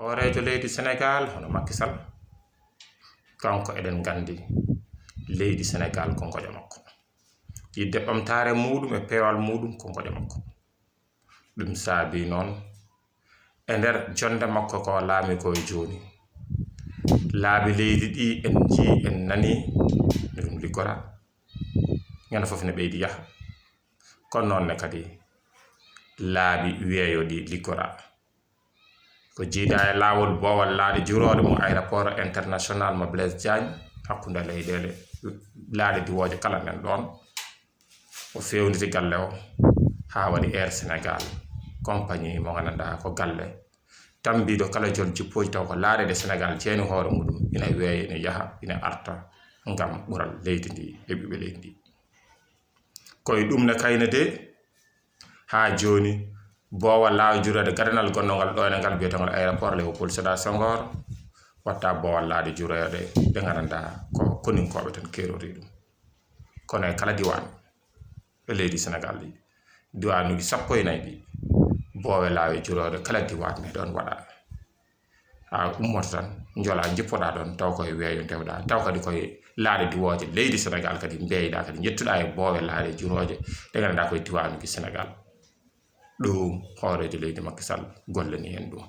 Hoorejo leydi Sénégal hono Macky Sall kanko eɗen gandi leydi Sénégal ko ngoƴa makko yidde ɓamtare muɗum e peewal muɗum ko ngoƴa makko ɗum saabi noon e nder jonde makko ko laami ko e joni laabi leydi ɗi en ji en nani ɗum liggora ñande fof ne ɓeydi yaha kono noon ne kadi laabi weeyo ɗi liggora ko jiida e laawol boowal laaɗe juroode mo aéroport international mo Blaise Diagne hakkunde leyɗele laaɗe diwooje kala men ɗon o fewniti galle o haa waɗi Air Sénégal compagnie mo gandanɗa ko galle tambiɗo kala jol jippoji taw ko laaɗe ɗe Sénégal ceeni hoore muɗum ina weeya ina yaha ina arta ngam ɓural leydi ndi e ɓiɓɓe leydi ndi koye ɗum ne kayne de haa joni boowal laawi juroode gadanal gonnongal ɗo ene ngal biyetengol aéroport Léopold Sédar Senghor watta boowal laaɗe juroode ɗe gandanɗa ko koninkoɓe tan kerori ɗum kono e kala diwan e leydi Sénégal ɗi diwanuji 14 ɗi boowe laawi juroode kala diwan ne ɗon waɗa ha ummoto tan jola jippoɗa ɗon taw koye weeyo ndewɗa taw kadi koye laaɗe diwooje leydi Sénégal kadi mbeyɗa kadi jettuɗa e boowe laaɗe juroje ɗe gandanɗa koye diwanuji Sénégal ɗum hoorejo leydi Macky Sall gollani hen ɗum